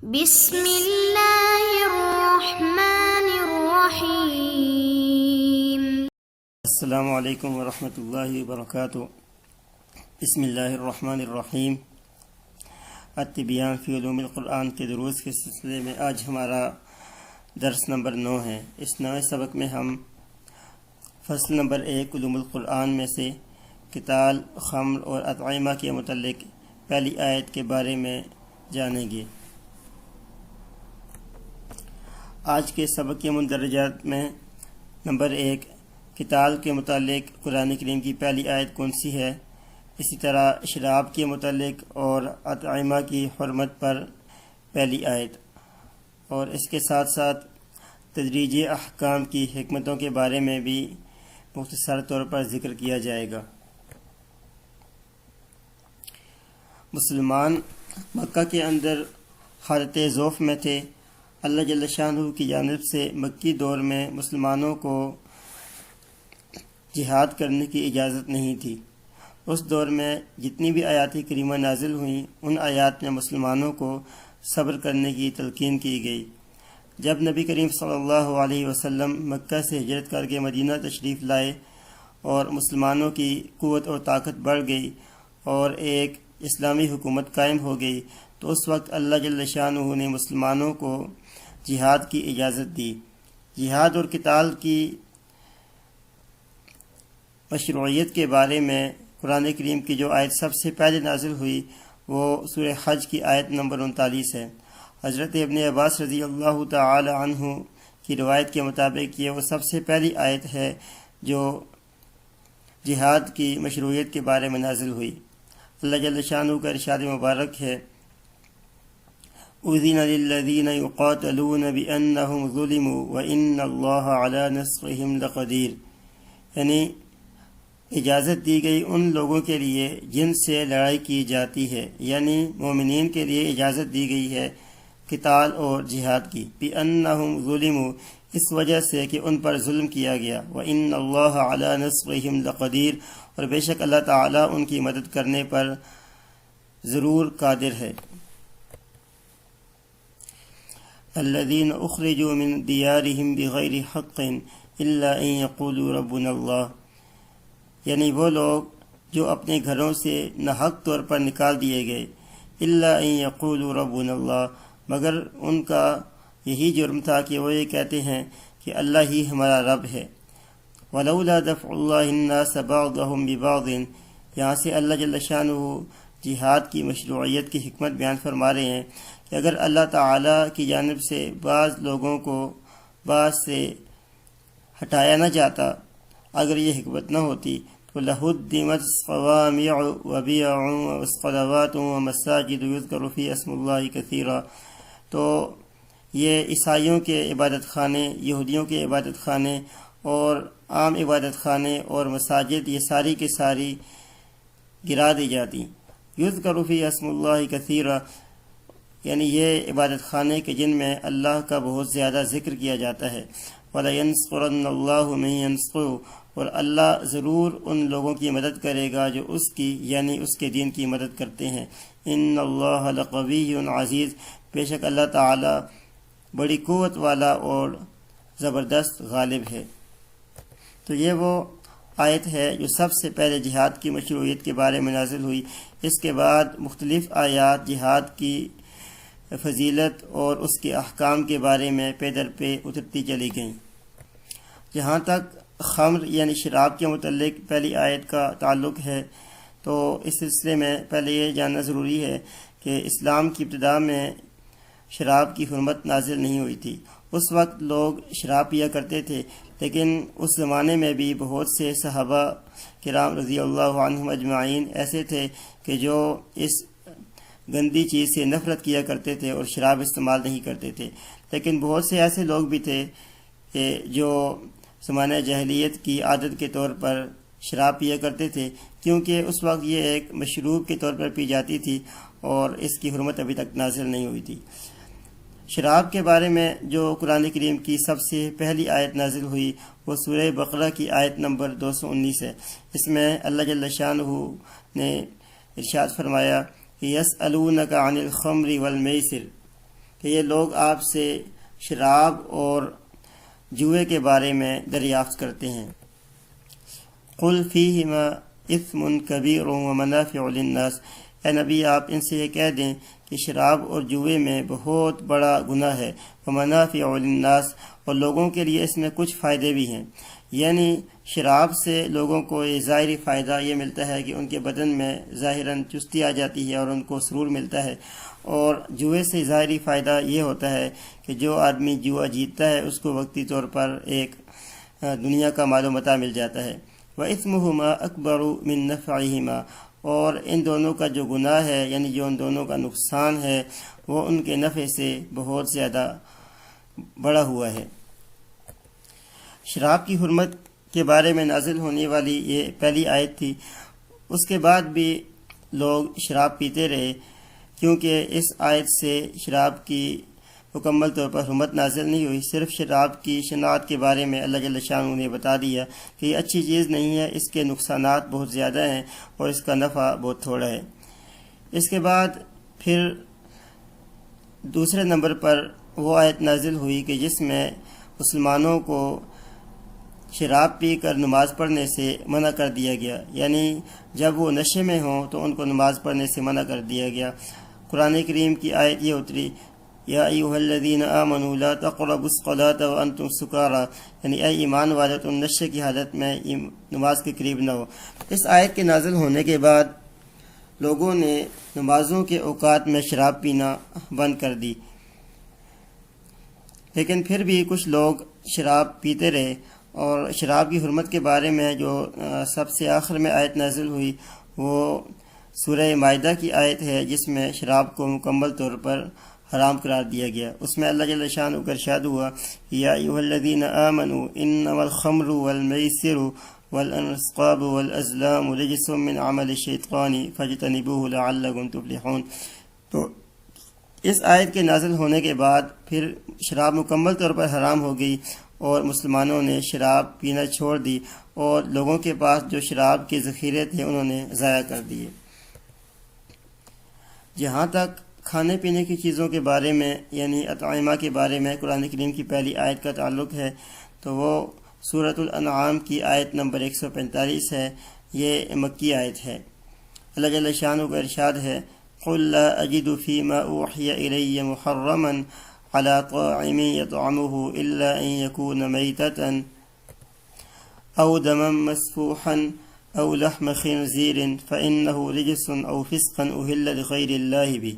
بسم اللہ الرحمن الرحیم۔ السلام علیکم ورحمۃ اللہ وبرکاتہ۔ بسم اللہ الرحمن الرحیم۔ التبیان فی علوم القرآن کے دروس کے سلسلے میں آج ہمارا درس نمبر 9 ہے۔ اس نئے سبق میں ہم فصل نمبر 1 علوم القرآن میں سے قتال، خمر اور اطعمہ کے متعلق پہلی آیت کے بارے میں جانیں گے۔ آج کے سبق کے مندرجات میں نمبر 1 قتال کے متعلق قرآن کریم کی پہلی آیت کون سی ہے، اسی طرح شراب کے متعلق اور اطعمہ کی حرمت پر پہلی آیت، اور اس کے ساتھ ساتھ تدریج احکام کی حکمتوں کے بارے میں بھی مختصر طور پر ذکر کیا جائے گا۔ مسلمان مکہ کے اندر حالت ضعف میں تھے۔ اللہ جل شانہ کی جانب سے مکی دور میں مسلمانوں کو جہاد کرنے کی اجازت نہیں تھی۔ اس دور میں جتنی بھی آیات کریمہ نازل ہوئیں، ان آیات میں مسلمانوں کو صبر کرنے کی تلقین کی گئی۔ جب نبی کریم صلی اللہ علیہ وسلم مکہ سے ہجرت کر کے مدینہ تشریف لائے اور مسلمانوں کی قوت اور طاقت بڑھ گئی اور ایک اسلامی حکومت قائم ہو گئی، تو اس وقت اللہ جل شانہ نے مسلمانوں کو جہاد کی اجازت دی۔ جہاد اور قتال کی مشروعیت کے بارے میں قرآن کریم کی جو آیت سب سے پہلے نازل ہوئی وہ سورہ حج کی آیت نمبر 39 ہے۔ حضرت ابن عباس رضی اللہ تعالی عنہ کی روایت کے مطابق یہ وہ سب سے پہلی آیت ہے جو جہاد کی مشروعیت کے بارے میں نازل ہوئی۔ اللہ جل شانہ کا ارشاد مبارک ہے، اذن للذین یقاتلون بانہم ظلموا وان اللہ علی نصرہم لقدیر، یعنی اجازت دی گئی ان لوگوں کے لیے جن سے لڑائی کی جاتی ہے، یعنی مومنین کے لیے اجازت دی گئی ہے قتال اور جہاد کی، بانہم ظلموا، اس وجہ سے کہ ان پر ظلم کیا گیا، وان اللہ علی نصرہم لقدیر، اور بے شک اللہ تعالیٰ ان کی مدد کرنے پر ضرور قادر ہے۔ الذین اخرجوا من دیارہم بغیر حق الا ان یقولوا ربنا اللہ، یعنی وہ لوگ جو اپنے گھروں سے ناحق طور پر نکال دیے گئے، الا ان یقولوا ربنا اللہ، مگر ان کا یہی جرم تھا کہ وہ یہ کہتے ہیں کہ اللہ ہی ہمارا رب ہے۔ ولولا دفع اللہ الناس بعضهم ببعض، یہاں سے اللہ جل شانہ جہاد کی مشروعیت کی حکمت بیان فرما رہے ہیں کہ اگر اللہ تعالیٰ کی جانب سے بعض لوگوں کو بعض سے ہٹایا نہ جاتا، اگر یہ حکمت نہ ہوتی تو لہدمت صوامع وبیع وصلوات ومساجد یذکر فی اسم اللہ کثیرا، تو یہ عیسائیوں کے عبادت خانے، یہودیوں کے عبادت خانے اور عام عبادت خانے اور مساجد یہ ساری کی ساری گرا دی جاتی۔ یذکر فی اسم اللہ کثیرا، یعنی یہ عبادت خانے کے جن میں اللہ کا بہت زیادہ ذکر کیا جاتا ہے۔ وَلَيَنْصُرَنَّ اللَّهُ مَن يَنْصُرُهُ، اور اللہ ضرور ان لوگوں کی مدد کرے گا جو اس کی یعنی اس کے دین کی مدد کرتے ہیں۔ ان اللہ لقوی عزیز، بے شک اللہ تعالی بڑی قوت والا اور زبردست غالب ہے۔ تو یہ وہ آیت ہے جو سب سے پہلے جہاد کی مشروعیت کے بارے میں نازل ہوئی۔ اس کے بعد مختلف آیات جہاد کی فضیلت اور اس کے احکام کے بارے میں پے در پے اترتی چلی گئیں۔ جہاں تک خمر یعنی شراب کے متعلق پہلی آیت کا تعلق ہے تو اس سلسلے میں پہلے یہ جاننا ضروری ہے کہ اسلام کی ابتدا میں شراب کی حرمت نازل نہیں ہوئی تھی۔ اس وقت لوگ شراب پیا کرتے تھے، لیکن اس زمانے میں بھی بہت سے صحابہ کرام رضی اللہ عنہم اجمعین ایسے تھے کہ جو اس گندی چیز سے نفرت کیا کرتے تھے اور شراب استعمال نہیں کرتے تھے، لیکن بہت سے ایسے لوگ بھی تھے کہ جو زمانہ جاہلیت کی عادت کے طور پر شراب پیا کرتے تھے، کیونکہ اس وقت یہ ایک مشروب کے طور پر پی جاتی تھی اور اس کی حرمت ابھی تک نازل نہیں ہوئی تھی۔ شراب کے بارے میں جو قرآن کریم کی سب سے پہلی آیت نازل ہوئی وہ سورہ بقرہ کی آیت نمبر 219 ہے۔ اس میں اللہ جل شانہ نے ارشاد فرمایا، یسألونک عن الخمر والمیسر، کہ یہ لوگ آپ سے شراب اور جوئے کے بارے میں دریافت کرتے ہیں۔ قل فیہما اثم کبیر ومنافع للناس، اے نبی آپ ان سے یہ کہہ دیں کہ شراب اور جوئے میں بہت بڑا گناہ ہے، ومنافع للناس، اور لوگوں کے لیے اس میں کچھ فائدے بھی ہیں۔ یعنی شراب سے لوگوں کو یہ ظاہری فائدہ یہ ملتا ہے کہ ان کے بدن میں ظاہراً چستی آ جاتی ہے اور ان کو سرور ملتا ہے، اور جوئے سے ظاہری فائدہ یہ ہوتا ہے کہ جو آدمی جوا جیتتا ہے اس کو وقتی طور پر ایک دنیا کا مال و متاع مل جاتا ہے۔ وَإِثْمُهُمَا أَكْبَرُ مِن نَفْعِهِمَا، اور ان دونوں کا جو گناہ ہے، یعنی جو ان دونوں کا نقصان ہے، وہ ان کے نفع سے بہت زیادہ بڑا ہوا ہے۔ شراب کی حرمت کے بارے میں نازل ہونے والی یہ پہلی آیت تھی۔ اس کے بعد بھی لوگ شراب پیتے رہے، کیونکہ اس آیت سے شراب کی مکمل طور پر حرمت نازل نہیں ہوئی، صرف شراب کی شناعت کے بارے میں اللہ جل شانہ نے بتا دیا کہ یہ اچھی چیز نہیں ہے، اس کے نقصانات بہت زیادہ ہیں اور اس کا نفع بہت تھوڑا ہے۔ اس کے بعد پھر دوسرے نمبر پر وہ آیت نازل ہوئی کہ جس میں مسلمانوں کو شراب پی کر نماز پڑھنے سے منع کر دیا گیا، یعنی جب وہ نشے میں ہوں تو ان کو نماز پڑھنے سے منع کر دیا گیا۔ قرآن کریم کی آیت یہ اتری، یا ایھا الذین آمنوا لا تقربوا الصلاۃ وانتم سکارى، یعنی اے ایمان والو تم نشے کی حالت میں نماز کے قریب نہ ہو۔ اس آیت کے نازل ہونے کے بعد لوگوں نے نمازوں کے اوقات میں شراب پینا بند کر دی، لیکن پھر بھی کچھ لوگ شراب پیتے رہے، اور شراب کی حرمت کے بارے میں جو سب سے آخر میں آیت نازل ہوئی وہ سورہ مائدہ کی آیت ہے، جس میں شراب کو مکمل طور پر حرام قرار دیا گیا۔ اس میں اللہ جل شانہ کا ارشاد ہوا، یا ایھا الذین آمنوا انما الخمر والمیسر والانصاب والازلام رجس من عمل الشیطان فاجتنبوه لعلکم تفلحون۔ تو اس آیت کے نازل ہونے کے بعد پھر شراب مکمل طور پر حرام ہو گئی، اور مسلمانوں نے شراب پینا چھوڑ دی، اور لوگوں کے پاس جو شراب کے ذخیرے تھے انہوں نے ضائع کر دیے۔ جہاں تک کھانے پینے کی چیزوں کے بارے میں یعنی اطعمہ کے بارے میں قرآن کریم کی پہلی آیت کا تعلق ہے تو وہ سورۃ الانعام کی آیت نمبر 145 ہے، یہ مکی آیت ہے۔ اللہ جل شانہ کا ارشاد ہے، قُلْ لَا أَجِدُ فِي مَا أُوحِيَ إِلَيَّ مُحَرَّمًا عَلَى طَاعِمٍ يَطْعَمُهُ إِلَّا أَن يَكُونَ مَيْتَةً أَوْ دَمًا مَّسْفُوحًا أَوْ لَحْمَ خِنزِيرٍ فَإِنَّهُ رِجْسٌ أَوْ فِسْقٌ أُهِلَّ لِغَيْرِ اللَّهِ بِهِ،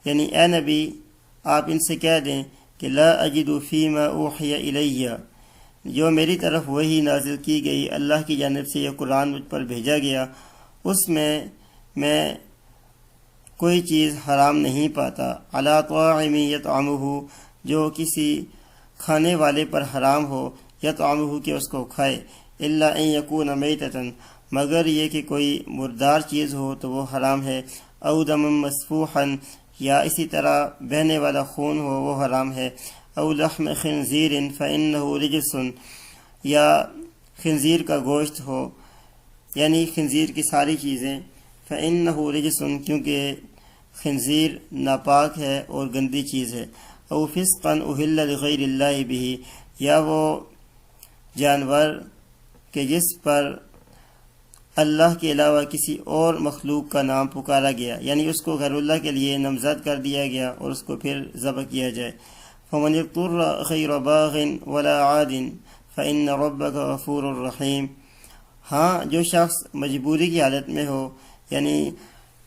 یعنی اے نبی آپ ان سے کہہ دیں کہ لا اجد فیما اوحی الیہ، جو میری طرف وہی نازل کی گئی اللہ کی جانب سے یہ قرآن مجھ پر بھیجا گیا، اس میں کوئی چیز حرام نہیں پاتا، علی طاعم یطعمہ، جو کسی کھانے والے پر حرام ہو، یطعمہ کہ اس کو کھائے، الا ان یکون میتۃ، مگر یہ کہ کوئی مردار چیز ہو تو وہ حرام ہے، او دما مسفوحا، یا اسی طرح بہنے والا خون ہو وہ حرام ہے، او لحم خنزیر فإنہ رجس، یا خنزیر کا گوشت ہو، یعنی خنزیر کی ساری چیزیں، فإنہ رجس کیونکہ خنزیر ناپاک ہے اور گندی چیز ہے، او فسقا اہل لغیر اللہ بہ، یا وہ جانور کہ جس پر اللہ کے علاوہ کسی اور مخلوق کا نام پکارا گیا، یعنی اس کو غیر اللہ کے لیے نامزد کر دیا گیا اور اس کو پھر ذبح کیا جائے۔ فمن اضطر غیر باغ ولا عاد فإن ربک غفور رحیم، ہاں جو شخص مجبوری کی حالت میں ہو، یعنی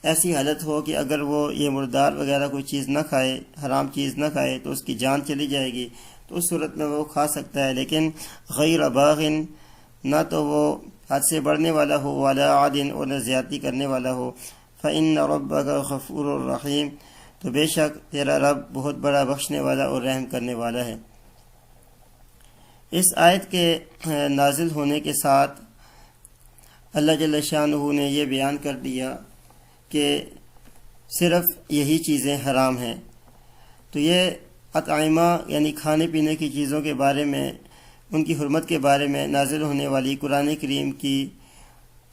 ایسی حالت ہو کہ اگر وہ یہ مردار وغیرہ کوئی چیز نہ کھائے، حرام چیز نہ کھائے تو اس کی جان چلی جائے گی، تو اس صورت میں وہ کھا سکتا ہے، لیکن غیر باغ، نہ تو وہ حد سے بڑھنے والا ہو، ولا عادن، اور نہ زیادتی کرنے والا ہو، فإن ربک غفور الرحیم، تو بے شک تیرا رب بہت بڑا بخشنے والا اور رحم کرنے والا ہے۔ اس آیت کے نازل ہونے کے ساتھ اللہ جل شانہ نے یہ بیان کر دیا کہ صرف یہی چیزیں حرام ہیں، تو یہ اطعمہ یعنی کھانے پینے کی چیزوں کے بارے میں، ان کی حرمت کے بارے میں نازل ہونے والی قرآن کریم کی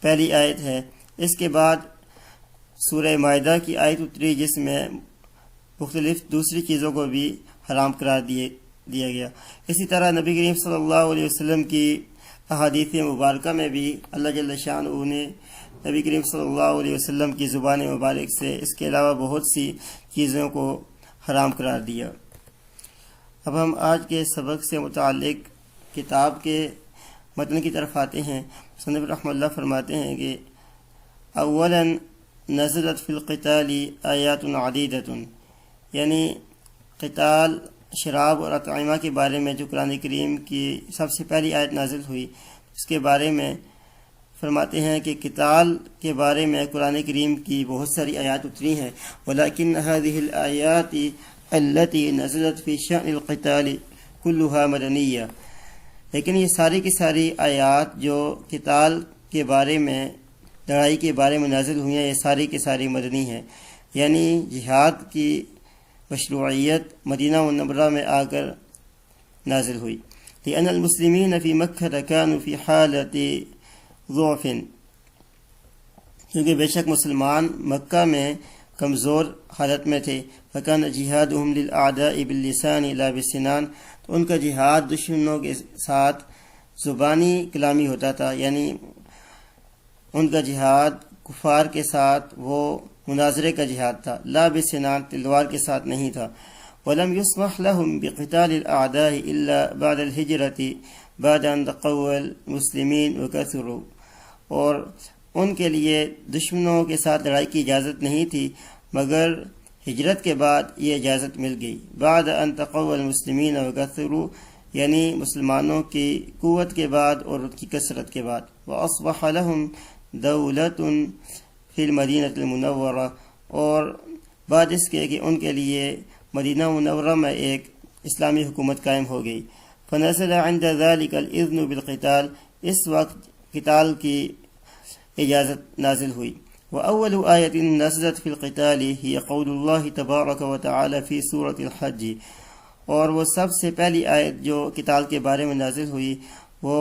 پہلی آیت ہے۔ اس کے بعد سورہ مائدہ کی آیت اتری جس میں مختلف دوسری چیزوں کو بھی حرام قرار دیا گیا۔ اسی طرح نبی کریم صلی اللہ علیہ وسلم کی احادیث مبارکہ میں بھی اللہ جل شانہ نے نبی کریم صلی اللہ علیہ وسلم کی زبان مبارک سے اس کے علاوہ بہت سی چیزوں کو حرام قرار دیا۔ اب ہم آج کے سبق سے متعلق کتاب کے متن کی طرف آتے ہیں۔ مصنف رحمہ اللہ فرماتے ہیں کہ اولا نزلت فی القتال آیات عدیدۃ، یعنی قتال، شراب اور اطعمہ کے بارے میں جو قرآن کریم کی سب سے پہلی آیت نازل ہوئی، اس کے بارے میں فرماتے ہیں کہ قتال کے بارے میں قرآن کریم کی بہت ساری آیات اتری ہیں، ولیکن هذه الآیات التي نزلت فی شأن القتال كلها مدنیہ، لیکن یہ ساری کی ساری آیات جو قتال کے بارے میں، لڑائی کے بارے میں نازل ہوئی ہیں، یہ ساری کی ساری مدنی ہیں، یعنی جہاد کی مشروعیت مدینہ منورہ میں آ کر نازل ہوئی۔ لأن المسلمین فی مکہ كانوا فی حالت ضعف، کیونکہ بے شک مسلمان مکہ میں کمزور حالت میں تھے۔ فکان جہادہم للأعداء باللسان لا بالسنان، تو ان کا جہاد دشمنوں کے ساتھ زبانی کلامی ہوتا تھا، یعنی ان کا جہاد کفار کے ساتھ وہ مناظرے کا جہاد تھا، لا بالسنان، تلوار کے ساتھ نہیں تھا۔ ولم يسمح لهم بقتال الأعداء إلا بعد الهجرة بعد أن تقوى المسلمين وكثروا، اور ان کے لیے دشمنوں کے ساتھ لڑائی کی اجازت نہیں تھی مگر ہجرت کے بعد یہ اجازت مل گئی۔ بعد ان تقوى المسلمین وكثروا، یعنی مسلمانوں کی قوت کے بعد اور ان کی کثرت کے بعد۔ واصبح لهم دولة فی المدینۃ المنورہ، اور بعد اس کے کہ ان کے لیے مدینہ منورہ میں ایک اسلامی حکومت قائم ہو گئی۔ فنزل عند ذلك الاذن بالقتال، اس وقت قتال کی اجازت نازل ہوئی۔ وأول آیت نزلت فی القتال ہی قول اللہ تبارک وتعالی فی سورة الحج، اور وہ سب سے پہلی آیت جو قتال کے بارے میں نازل ہوئی وہ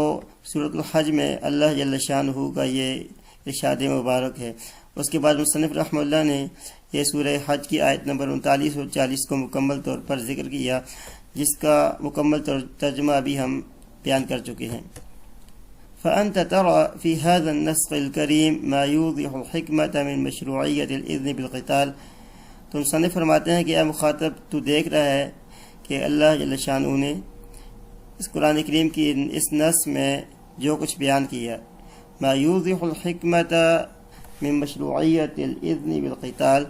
سورۃ الحج میں اللہ جل شانہ کا یہ ارشاد مبارک ہے۔ اس کے بعد مصنف رحمہ اللہ نے یہ سورہ حج کی آیت نمبر 39 اور 40 کو مکمل طور پر ذکر کیا، جس کا مکمل ترجمہ ابھی ہم بیان کر چکے ہیں۔ فأنت ترى في هذا النسق الكريم ما يوضح الحكمة من مشروعية الإذن بالقتال، تو مصنف فرماتے ہیں کہ اے مخاطب، تو دیکھ رہا ہے کہ اللہ جل شانہ نے اس قرآن کریم کی اس نص میں جو کچھ بیان کیا، ما يوضح الحكمة من مشروعیت الاذن بالقتال،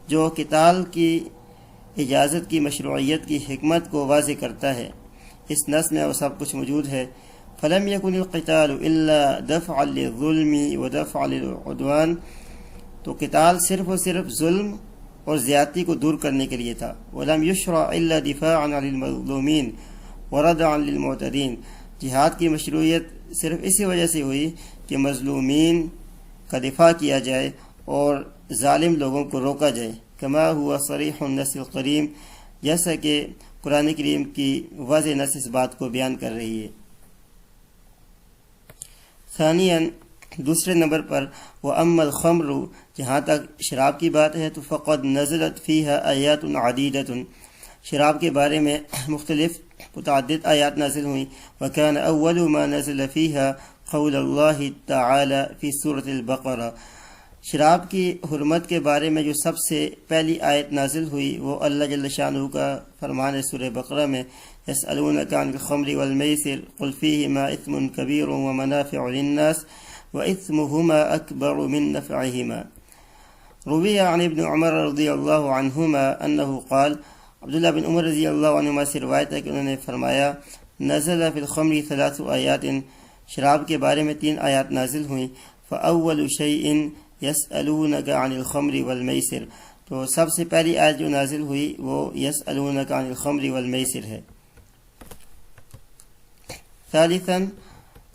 جو قتال کی اجازت کی مشروعیت کی حکمت کو واضح کرتا ہے، اس نص میں وہ سب کچھ موجود ہے۔ فلم يكن القتال الا دفعا للظلم ودفعا للعدوان، تو قتال صرف اور صرف ظلم اور زیادتی کو دور کرنے کے لیے تھا۔ ولم يشرع الا دفاعا عن المظلومین وردعا للمعتدین، جہاد کی مشروعیت صرف اسی وجہ سے ہوئی کہ مظلومین کا دفاع کیا جائے اور ظالم لوگوں کو روکا جائے، کما ہوا صریح النص القریم، جیسا کہ قرآن کریم کی واضح نص اس بات کو بیان کر رہی ہے۔ ثانیاً، دوسرے نمبر پر وَأَمَّا الْخَمْرُ، جہاں تک شراب کی بات ہے تو فقد نزلت فیہا آیات عدیدۃ، شراب کے بارے میں مختلف متعدد آیات نازل ہوئیں۔ وَكَانَ أَوَّلُ مَا نَزَلَ فِيهَا قول اللہ تعالی فی سورۃ البقرہ، شراب کی حرمت کے بارے میں جو سب سے پہلی آیت نازل ہوئی وہ اللہ جل شانہ کا فرمان ہے سورہ بقرہ میں، یسألونک عن الخمر والمیسر قل فیہما اثم کبیر ومنافع للناس واثمہما اکبر من نفعہما۔ روی عن ابن عمر رضی اللہ عنہما انہ قال، عبداللہ بن عمر رضی اللہ عنہما سے روایت ہے کہ انہوں نے فرمایا، نزل فی الخمر 3 آیات، شراب کے بارے میں 3 آیات نازل ہوئیں۔ فاول شیء یسألونک عن الخمر والمیسر، تو سب سے پہلی آیت جو نازل ہوئی وہ یسألونک عن الخمر والمیسر ہے۔ ثالثاً،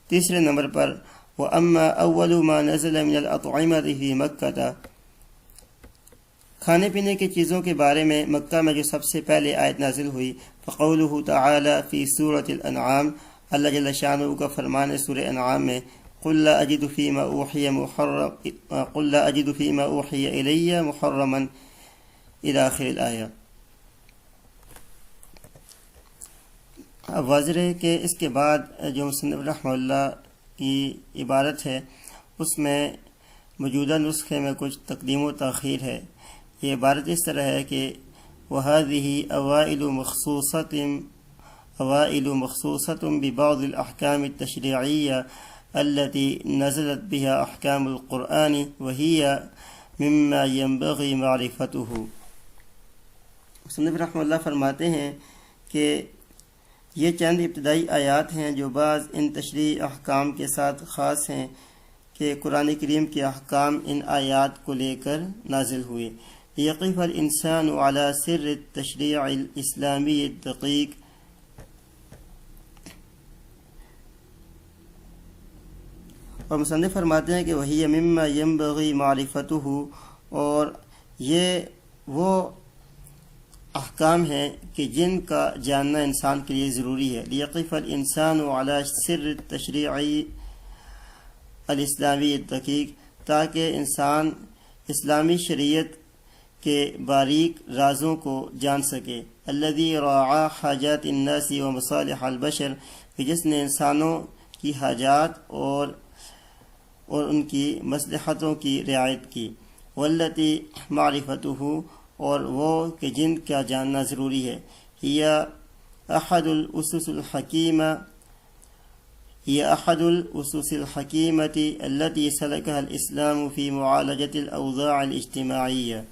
تیسرے نمبر پر وَأَمَّا أَوَّلُ مَا نَزَلَ مِنَ الْأَطْعِمَةِ فِي مَكَّةَ، کھانے پینے کی چیزوں کے بارے میں مکہ میں جو سب سے پہلے آیت نازل ہوئی، فَقَوْلُهُ تَعَالَى فِي سُورَةِ الْأَنْعَامِ، اللہ جل شانہ کا فرمان ہے سورہ انعام میں، قُلْ لَا أَجِدُ فِي مَا أُوحِيَ إِلَيَّ مُحَرَّمًا إِلَى آخِرِ الْآیَةِ، اب واضح ہے کہ اس کے بعد جو مصنف رحمہ اللہ کی عبارت ہے اس میں موجودہ نسخے میں کچھ تقدیم و تاخیر ہے۔ یہ عبارت اس طرح ہے کہ وَهَذِهِ أَوَائِلُ مَخْصُوصَةٌ بِبَعْضِ الْأَحْكَامِ التَّشْرِيعِيَّةِ التي نزلت بها أحكام القرآن وهي مما ينبغي معرفته۔ مصنف رحمہ اللہ فرماتے ہیں کہ یہ چند ابتدائی آیات ہیں جو بعض ان تشریعی احکام کے ساتھ خاص ہیں کہ قرآن کریم کے احکام ان آیات کو لے کر نازل ہوئے۔ ليقف الإنسان على سر التشريع الإسلامي الدقيق اور مصنف فرماتے ہیں کہ وہی مما ينبغي معرفته، اور یہ وہ احکام ہیں کہ جن کا جاننا انسان کے لیے ضروری ہے۔ ليقف الإنسان على سر التشريع الإسلامي الدقيق، تاکہ انسان اسلامی شریعت کے باریک رازوں کو جان سکے۔ الذي راعى حاجات الناس ومصالح البشر، کہ جس نے انسانوں کی حاجات اور ان کی مصلحتوں کی رعایت کی۔ والتي معرفته، اور وہ کہ جن کا جاننا ضروری ہے۔ هي أحد الأسس الحكيمة التي سلكها الإسلام في معالجة الأوضاع الاجتماعية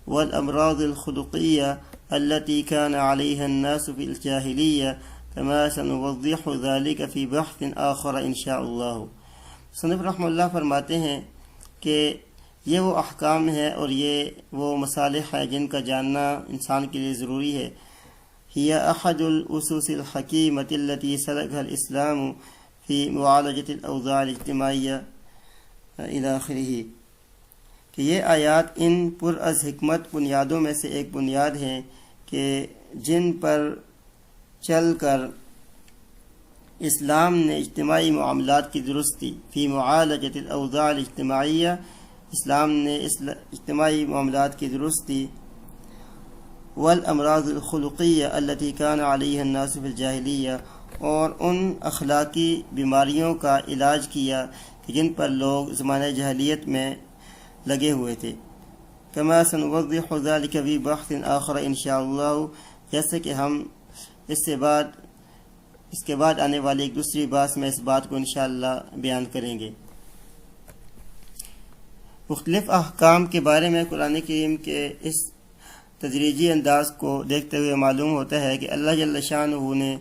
والأمراض الخلقية التي كان عليها الناس في الجاهلية، كما سنوضح ذلك في بحث آخر إن شاء الله۔ مصنف رحمہ اللہ فرماتے ہیں کہ یہ وہ احکام ہے اور یہ وہ مصالح ہے جن کا جاننا انسان کے لیے ضروری ہے۔ هي أحد الأسس الحكيمة التي سلكها الإسلام في معالجة الأوضاع الاجتماعية إلى آخره، کہ یہ آیات ان پر از حکمت بنیادوں میں سے ایک بنیاد ہیں کہ جن پر چل کر اسلام نے اجتماعی معاملات کی درستی، فی معالجة الأوضاع الاجتماعیہ، اسلام نے اجتماعی معاملات کی درستی، والامراض الخلقیہ التي كان عليها الناس في الجاہلیہ، اور ان اخلاقی بیماریوں کا علاج کیا کہ جن پر لوگ زمانہ جاہلیت میں لگے ہوئے تھے۔ كما سنوضح ذلك في بحث آخر ان شاء اللہ، جیسے کہ ہم اس کے بعد آنے والی ایک دوسری بات میں اس بات کو انشاءاللہ بیان کریں گے۔ مختلف احکام کے بارے میں قرآن کریم کے اس تدریجی انداز کو دیکھتے ہوئے معلوم ہوتا ہے کہ اللہ جل شانہ نے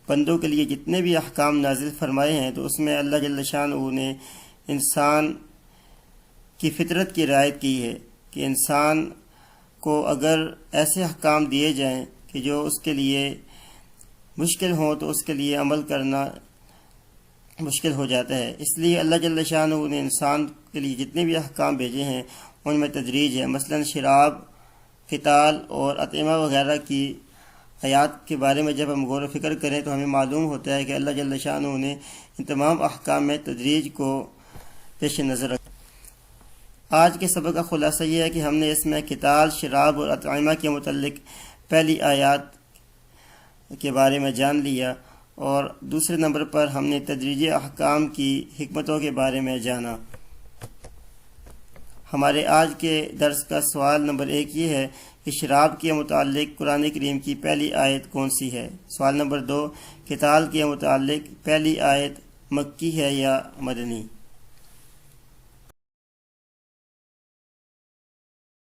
بندوں کے لیے جتنے بھی احکام نازل فرمائے ہیں تو اس میں اللہ جل شانہ نے انسان کی فطرت کی رعایت کی ہے کہ انسان کو اگر ایسے احکام دیے جائیں کہ جو اس کے لیے مشکل ہوں تو اس کے لیے عمل کرنا مشکل ہو جاتا ہے۔ اس لیے اللہ جل شانہ نے انسان کے لیے جتنے بھی احکام بھیجے ہیں ان میں تدریج ہے۔ مثلا شراب، قتال اور اطعمہ وغیرہ کی آیات کے بارے میں جب ہم غور و فکر کریں تو ہمیں معلوم ہوتا ہے کہ اللہ جل شانہ نے ان تمام احکام میں تدریج کو پیش نظر رکھا۔ آج کے سبق کا خلاصہ یہ ہے کہ ہم نے اس میں قتال، شراب اور اطعمہ کے متعلق پہلی آیات کے بارے میں جان لیا، اور دوسرے نمبر پر ہم نے تدریجی احکام کی حکمتوں کے بارے میں جانا۔ ہمارے آج کے درس کا سوال نمبر 1 یہ ہے کہ شراب کے متعلق قرآن کریم کی پہلی آیت کون سی ہے؟ سوال نمبر 2، قتال کے متعلق پہلی آیت مکی ہے یا مدنی؟